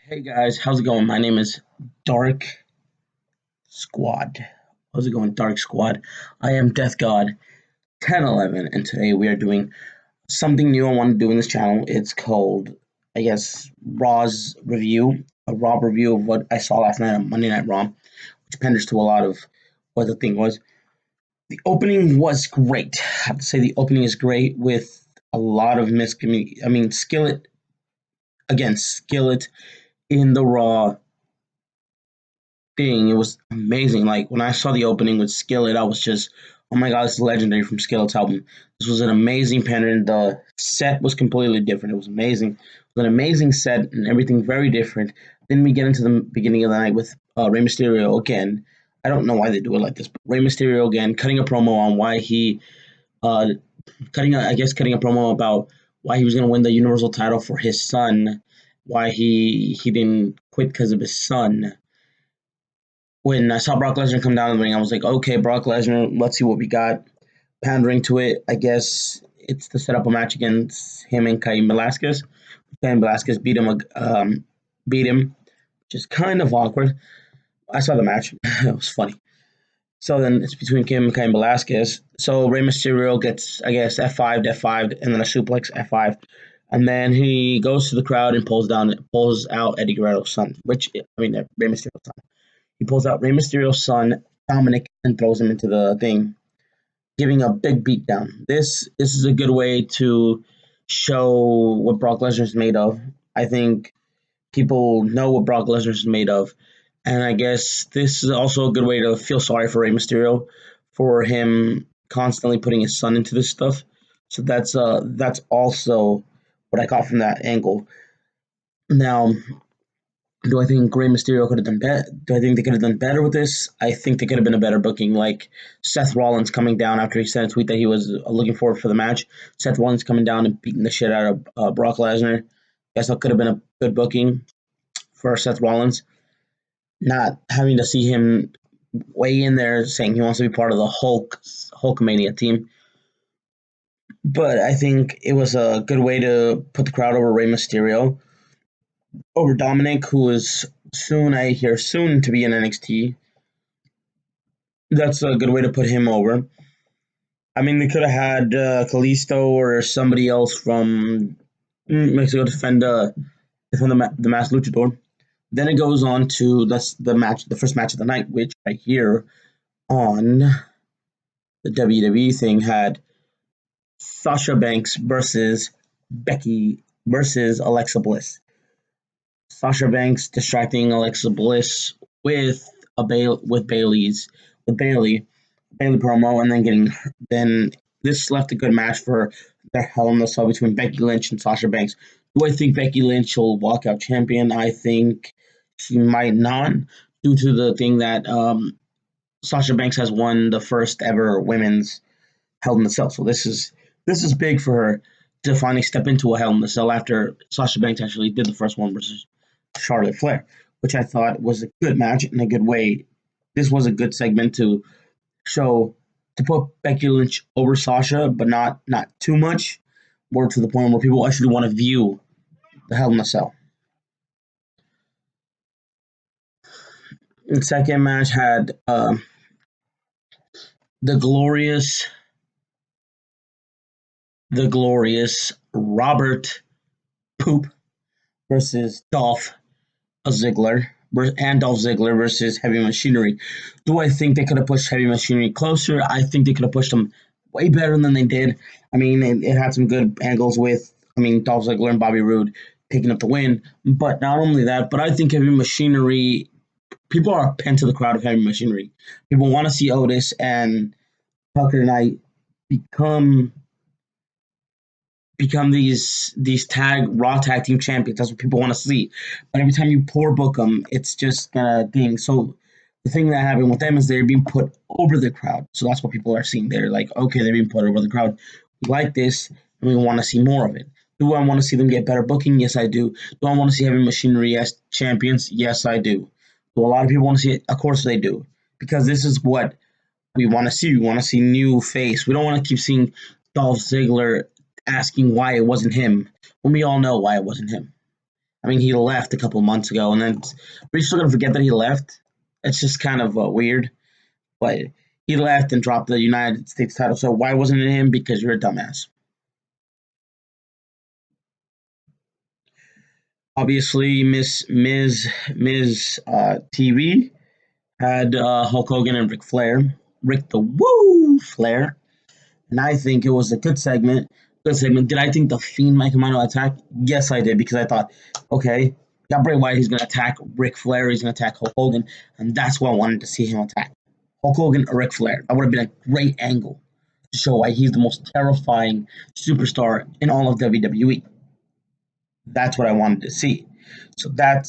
Hey guys, how's it going? My name is Dark Squad. How's it going, Dark Squad? I am Death God 1011, and today we are doing something new I want to do in this channel. It's called, I guess, Raw's review, a Raw review of what I saw last night on Monday Night Raw, which panders to a lot of what the thing was. The opening was great. I have to say the opening is great with a lot of miscommunication. I mean, Skillet in the Raw thing. It was amazing. Like when I saw the opening with Skillet, I was just, oh my god, this is legendary from Skillet's album. This was an amazing pattern. The set was completely different. It was amazing. It was an amazing set and everything very different. Then we get into the beginning of the night with Rey Mysterio again. I don't know why they do it like this, but Rey Mysterio again cutting a promo on why he, uh, cutting a promo about why he was going to win the Universal title for his son, why he didn't quit because of his son. When I saw Brock Lesnar come down the ring, I was like, okay, Brock Lesnar, let's see what we got. Pandering to it, I guess it's to set up a match against him and Cain Velasquez. Cain Velasquez beat him, which is kind of awkward. I saw the match; it was funny. So then it's between Kim and Cain Velasquez. So Rey Mysterio gets, I guess, F5, and then a suplex F5, and then he goes to the crowd and pulls out Eddie Guerrero's son, Rey Mysterio's son. He pulls out Rey Mysterio's son, Dominic, and throws him into the thing, giving a big beatdown. This is a good way to show what Brock Lesnar is made of. I think people know what Brock Lesnar is made of, and I guess this is also a good way to feel sorry for Rey Mysterio for him constantly putting his son into this stuff. So that's also what I got from that angle. Now, do I think Rey Mysterio could have done better? Do I think they could have done better with this? I think they could have been a better booking, like Seth Rollins coming down after he sent a tweet that he was looking forward for the match. Seth Rollins coming down and beating the shit out of Brock Lesnar. Guess that could have been a good booking for Seth Rollins. Not having to see him way in there saying he wants to be part of the Hulkmania team. But I think it was a good way to put the crowd over Rey Mysterio, over Dominic, who is soon to be in NXT. That's a good way to put him over. I mean, they could have had Kalisto or somebody else from Mexico defend the Masked Luchador. Then it goes on to the first match of the night, which right here on the WWE thing had Sasha Banks versus Becky versus Alexa Bliss. Sasha Banks distracting Alexa Bliss with with Bailey promo, and then this left a good match for the Hell in the Cell between Becky Lynch and Sasha Banks. Do I think Becky Lynch will walk out champion? I think she might not, due to the thing that Sasha Banks has won the first ever women's Hell in the Cell. So this is big for her to finally step into a Hell in the Cell after Sasha Banks actually did the first one versus Charlotte Flair, which I thought was a good match and a good way. This was a good segment show to put Becky Lynch over Sasha, but not too much, more to the point where people actually want to view the Hell in a Cell. The second match had the glorious, the glorious Robert Poop versus Ziggler Dolph Ziggler versus Heavy Machinery. Do I think they could have pushed Heavy Machinery closer? I think they could have pushed them way better than they did. I mean, it had some good angles with, Dolph Ziggler and Bobby Roode picking up the win. But not only that, but I think Heavy Machinery, people are pinned to the crowd of Heavy Machinery. People want to see Otis and Tucker Knight become these tag team champions. That's what people want to see. But every time you poor book them, it's just gonna ding. So the thing that happened with them is they're being put over the crowd. So that's what people are seeing. They're like, okay, they're being put over the crowd. We like this, and we want to see more of it. Do I want to see them get better booking? Yes, I do. Do I want to see Heavy Machinery as champions? Yes, I do. Do a lot of people want to see it? Of course they do. Because this is what we want to see. We want to see new face. We don't want to keep seeing Dolph Ziggler asking why it wasn't him when we all know why it wasn't him. I mean, he left a couple months ago, and then we're still gonna forget that he left. It's just kind of weird, but he left and dropped the United States title. So why wasn't it him? Because you're a dumbass. Obviously, Miss TV had Hulk Hogan and Ric Flair. Ric the Woo Flair. And I think it was a good segment. Good segment. Did I think the Fiend might come out to attack? Yes, I did, because I thought, okay, got Bray Wyatt, he's going to attack Ric Flair, he's going to attack Hulk Hogan, and that's what I wanted to see him attack. Hulk Hogan or Ric Flair. That would have been a great angle to show why he's the most terrifying superstar in all of WWE. That's what I wanted to see. So that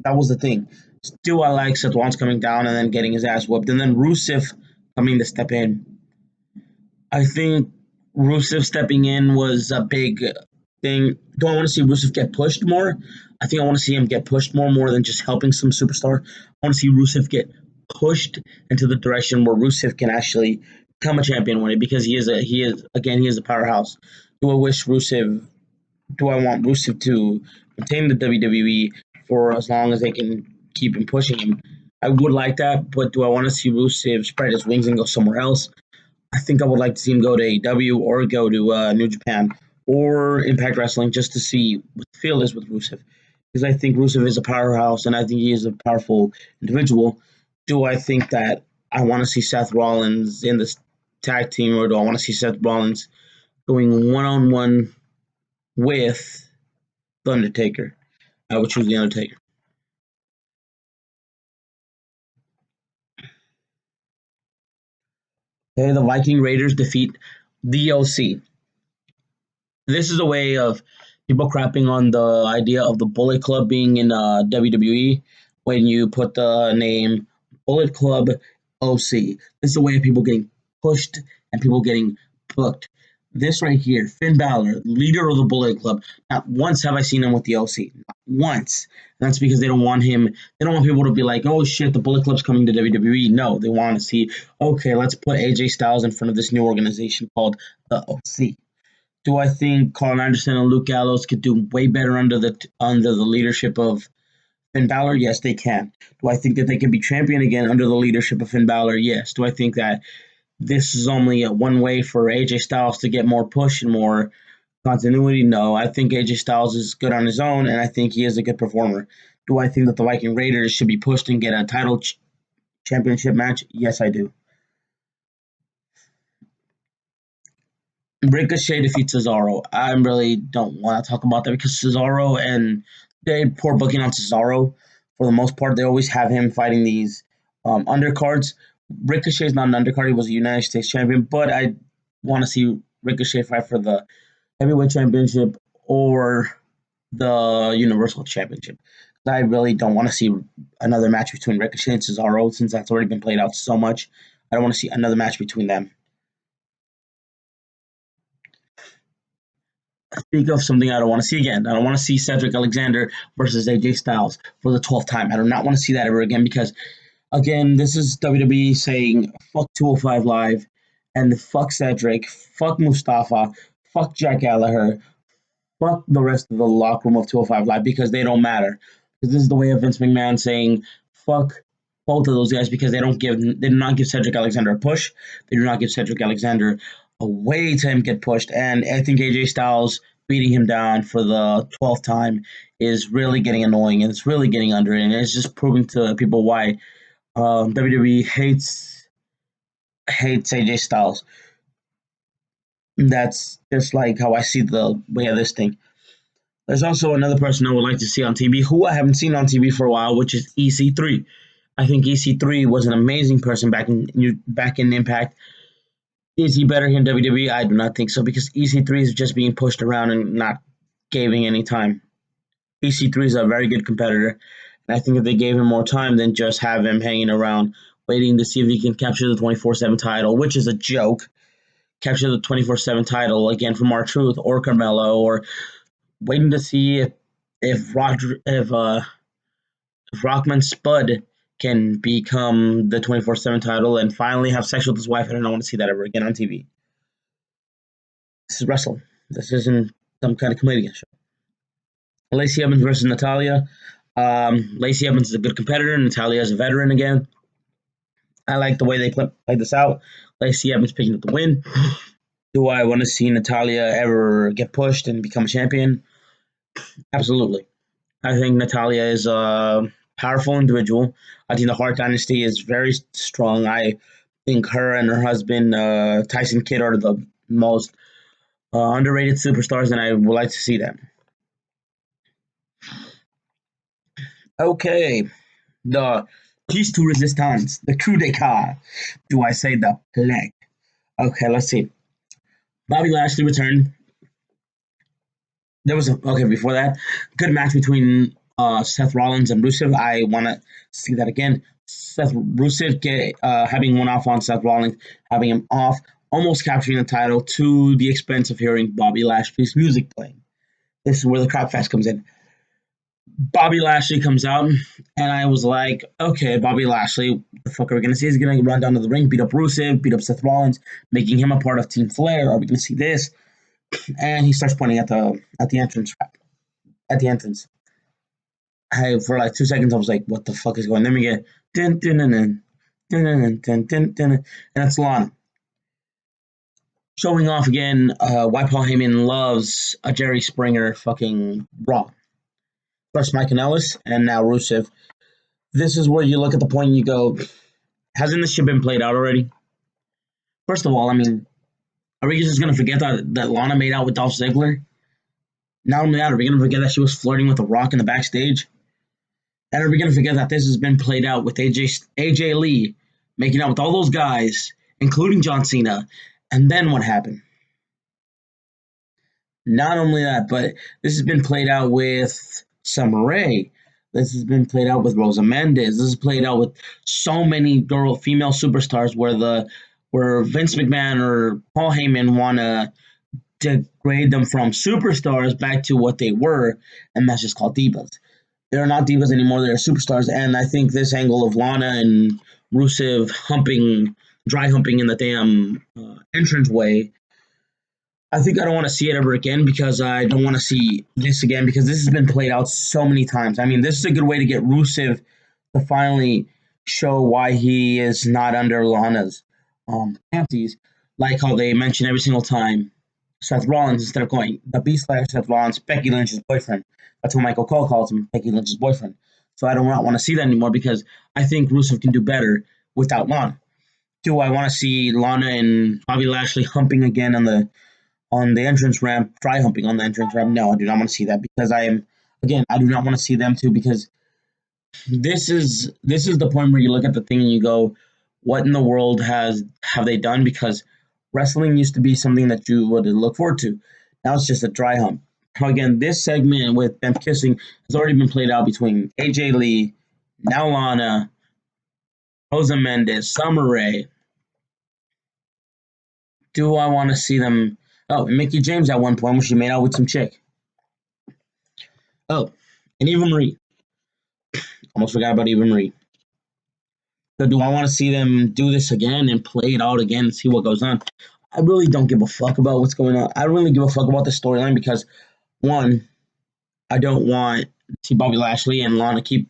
was the thing. Still, I like Seth Rollins coming down and then getting his ass whooped, and then Rusev coming to step in. I think Rusev stepping in was a big thing. Do I want to see Rusev get pushed more? I think I want to see him get pushed more than just helping some superstar. I want to see Rusev get pushed into the direction where Rusev can actually become a champion one day, because he is a powerhouse. Do I wish Rusev do I want Rusev to maintain the WWE for as long as they can keep him pushing him? I would like that, but do I want to see Rusev spread his wings and go somewhere else? I think I would like to see him go to AEW or go to New Japan or Impact Wrestling, just to see what the feel is with Rusev. Because I think Rusev is a powerhouse and I think he is a powerful individual. Do I think that I want to see Seth Rollins in this tag team, or do I want to see Seth Rollins going one on one with The Undertaker? I would choose The Undertaker. Okay, the Viking Raiders defeat the OC. This is a way of people crapping on the idea of the Bullet Club being in WWE when you put the name Bullet Club OC. This is a way of people getting pushed and people getting booked. This right here, Finn Balor, leader of the Bullet Club. Not once have I seen him with the OC. Not once. And that's because they don't want him. They don't want people to be like, "Oh shit, the Bullet Club's coming to WWE." No, they want to see, okay, let's put AJ Styles in front of this new organization called the OC. Do I think Carl Anderson and Luke Gallows could do way better under the leadership of Finn Balor? Yes, they can. Do I think that they can be champion again under the leadership of Finn Balor? Yes. Do I think that this is only a one way for AJ Styles to get more push and more continuity? No. I think AJ Styles is good on his own, and I think he is a good performer. Do I think that the Viking Raiders should be pushed and get a title championship match? Yes, I do. Ricochet defeats Cesaro. I really don't want to talk about that, because Cesaro, and they poor booking on Cesaro for the most part. They always have him fighting these undercards. Ricochet is not an undercard. He was a United States champion, but I want to see Ricochet fight for the heavyweight championship or the Universal Championship. I really don't want to see another match between Ricochet and Cesaro, since that's already been played out so much. I don't want to see another match between them. Speak of something I don't want to see again. I don't want to see Cedric Alexander versus AJ Styles for the 12th time. I do not want to see that ever again, because, again, this is WWE saying fuck 205 Live and fuck Cedric, fuck Mustafa, fuck Jack Gallagher, fuck the rest of the locker room of 205 Live, because they don't matter. Because this is the way of Vince McMahon saying fuck both of those guys, because they do not give Cedric Alexander a push. They do not give Cedric Alexander a way to him get pushed. And I think AJ Styles beating him down for the 12th time is really getting annoying, and it's really getting under it. And it's just proving to people why WWE hates AJ Styles. That's just like how I see the way of this thing. There's also another person I would like to see on TV who I haven't seen on TV for a while, which is EC3. I think EC3 was an amazing person back in Impact. Is he better here in WWE? I do not think so, because EC3 is just being pushed around and not giving any time. EC3 is a very good competitor, and I think if they gave him more time than just have him hanging around waiting to see if he can capture the 24/7 title, which is a joke. Capture the 24/7 title again from R-Truth or Carmelo, or waiting to see if Roger if Rockman Spud can become the 24/7 title and finally have sex with his wife. I don't want to see that ever again on TV. This is wrestling. This isn't some kind of comedian show. Lacey Evans versus Natalia. Lacey Evans is a good competitor. Natalia is a veteran again. I like the way they played this out. Lacey Evans picking up the win. Do I want to see Natalia ever get pushed and become a champion? Absolutely. I think Natalia is a powerful individual. I think the Hart Dynasty is very strong. I think her and her husband, Tyson Kidd, are the most underrated superstars, and I would like to see them. Okay, the piece to resistance, the coup d'etat. Do I say the plague? Okay, let's see. Bobby Lashley returned. There was okay before that. Good match between Seth Rollins and Rusev. I want to see that again. Seth Rusev having one off on Seth Rollins, having him off, almost capturing the title to the expense of hearing Bobby Lashley's music playing. This is where the crap fest comes in. Bobby Lashley comes out, and I was like, okay, Bobby Lashley, the fuck are we gonna see? He's gonna run down to the ring, beat up Rusev, beat up Seth Rollins, making him a part of Team Flair. Are we gonna see this? And he starts pointing at the entrance at the entrance. For like 2 seconds, I was like, what the fuck is going on? Then we get dun, dun, dun, dun, dun, dun, dun, dun, dun, and it's Lana. Showing off again why Paul Heyman loves a Jerry Springer fucking Raw. First Mike and Ellis, and now Rusev. This is where you look at the point and you go, hasn't this shit been played out already? First of all, I mean, are we just going to forget that Lana made out with Dolph Ziggler? Not only that, are we going to forget that she was flirting with The Rock in the backstage? And are we going to forget that this has been played out with AJ Lee making out with all those guys, including John Cena? And then what happened? Not only that, but this has been played out with Summer Rae. This has been played out with Rosa Mendes. This is played out with so many female superstars where Vince McMahon or Paul Heyman want to degrade them from superstars back to what they were, and that's just called divas. They're not divas anymore. They're superstars, and I think this angle of Lana and Rusev dry humping in the damn entranceway, I think I don't want to see it ever again because I don't want to see this again because this has been played out so many times. I mean, this is a good way to get Rusev to finally show why he is not under Lana's panties, like how they mention every single time Seth Rollins, instead of going the Beast Slayer Seth Rollins, Becky Lynch's boyfriend. That's what Michael Cole calls him, Becky Lynch's boyfriend. So I don't want to see that anymore because I think Rusev can do better without Lana. Do I want to see Lana and Bobby Lashley humping again on the entrance ramp, dry humping on the entrance ramp? No, I do not want to see that because I do not want to see them too because this is the point where you look at the thing and you go, what in the world have they done? Because wrestling used to be something that you would look forward to. Now it's just a dry hump. Again, this segment with them kissing has already been played out between AJ Lee, now Lana, Rosa Mendes, Summer Rae. Do I want to see them? Oh, and Mickey James at one point when she made out with some chick. Oh, and Eva Marie. Almost forgot about Eva Marie. So do I want to see them do this again and play it out again and see what goes on? I really don't give a fuck about what's going on. I don't really give a fuck about the storyline because, one, I don't want to see Bobby Lashley and Lana keep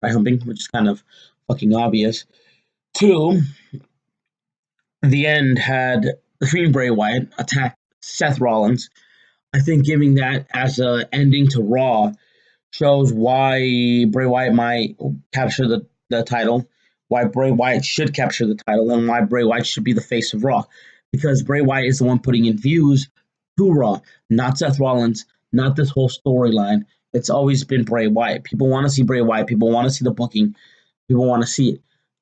by humping, which is kind of fucking obvious. Two, the end had the Fiend Bray Wyatt attack Seth Rollins. I think giving that as an ending to Raw shows why Bray Wyatt might capture the title, why Bray Wyatt should capture the title, and why Bray Wyatt should be the face of Raw. Because Bray Wyatt is the one putting in views to Raw, not Seth Rollins, not this whole storyline. It's always been Bray Wyatt. People want to see Bray Wyatt. People want to see the booking. People want to see it.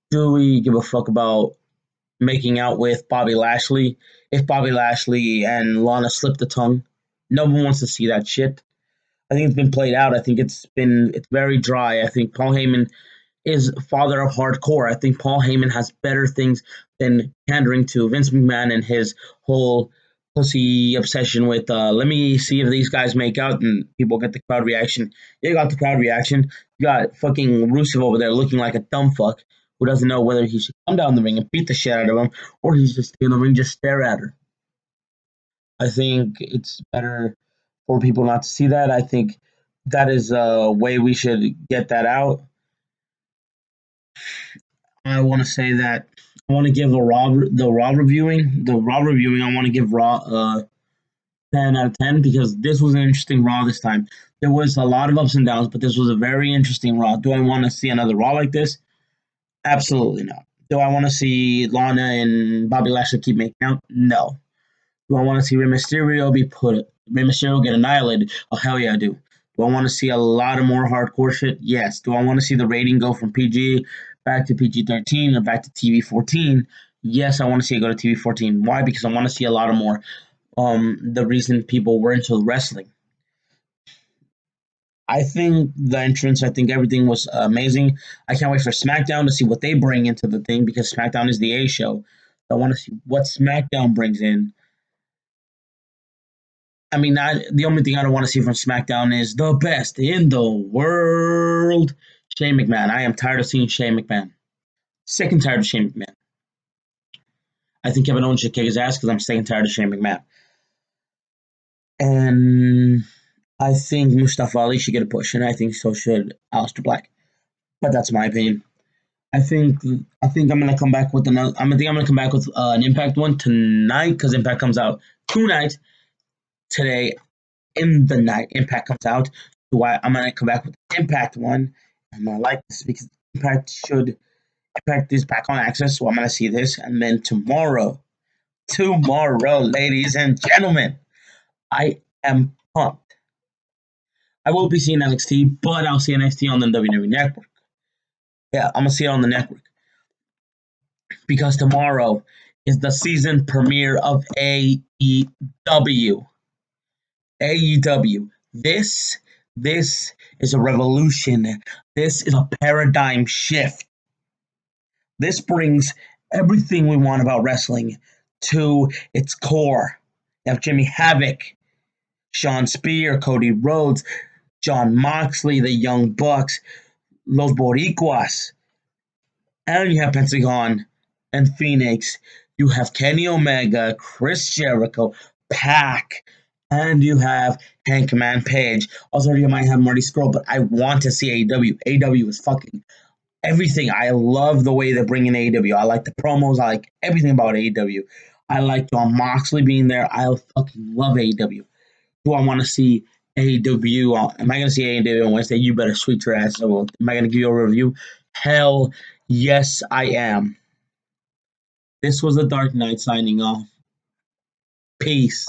Do we give a fuck about making out with Bobby Lashley? If Bobby Lashley and Lana slip the tongue, no one wants to see that shit. I think it's been played out. I think it's very dry. I think Paul Heyman is father of hardcore. I think Paul Heyman has better things than pandering to Vince McMahon and his whole pussy obsession with let me see if these guys make out and people get the crowd reaction. You got the crowd reaction. You got fucking Rusev over there looking like a dumb fuck who doesn't know whether he should come down the ring and beat the shit out of him or he's just in the ring just stare at her. I think it's better for people not to see that. I think That is a way we should get that out. I want to say that I want to give the raw reviewing. I want to give Raw 10 out of 10 because this was an interesting Raw this time. There was a lot of ups and downs, but this was a very interesting Raw. Do I want to see another Raw like this? Absolutely not. Do I want to see Lana and Bobby Lashley keep making out? No. Do I want to see Rey Mysterio get annihilated? Oh hell yeah, I do. Do I want to see a lot of more hardcore shit? Yes. Do I want to see the rating go from PG back to PG-13 or back to TV-14? Yes, I want to see it go to TV-14. Why? Because I want to see a lot of more. The reason people were into wrestling. I think the entrance, I think everything was amazing. I can't wait for SmackDown to see what they bring into the thing because SmackDown is the A show. I want to see what SmackDown brings in. I mean, the only thing I don't want to see from SmackDown is the best in the world, Shane McMahon. I am tired of seeing Shane McMahon. Sick and tired of Shane McMahon. I think Kevin Owens should kick his ass because I'm sick and tired of Shane McMahon. And I think Mustafa Ali should get a push, and I think so should Aleister Black. But that's my opinion. I think I think I'm gonna come back with another. I'm gonna come back with an Impact one tonight because Impact comes out tonight. Today in the night, Impact comes out. So I'm gonna come back with the Impact one. I'm gonna like this because Impact is back on Access, so I'm gonna see this. And then tomorrow, ladies and gentlemen, I am pumped. I will be seeing NXT, but I'll see NXT on the WWE Network. Yeah, I'm gonna see it on the network because tomorrow is the season premiere of AEW. AEW. This is a revolution. This is a paradigm shift. This brings everything we want about wrestling to its core. You have Jimmy Havoc, Sean Spear, Cody Rhodes, John Moxley, the Young Bucks, Los Boricuas, and you have Pentagon and Phoenix. You have Kenny Omega, Chris Jericho, Pac, and you have Hankman Page. Also, you might have Marty Scurll, but I want to see AEW. AEW is fucking everything. I love the way they're bringing AEW. I like the promos. I like everything about AEW. I like John Moxley being there. I fucking love AEW. Do I want to see AEW? Am I going to see AEW on Wednesday? You better sweet your ass. So, am I going to give you a review? Hell yes, I am. This was the Dark Knight signing off. Peace.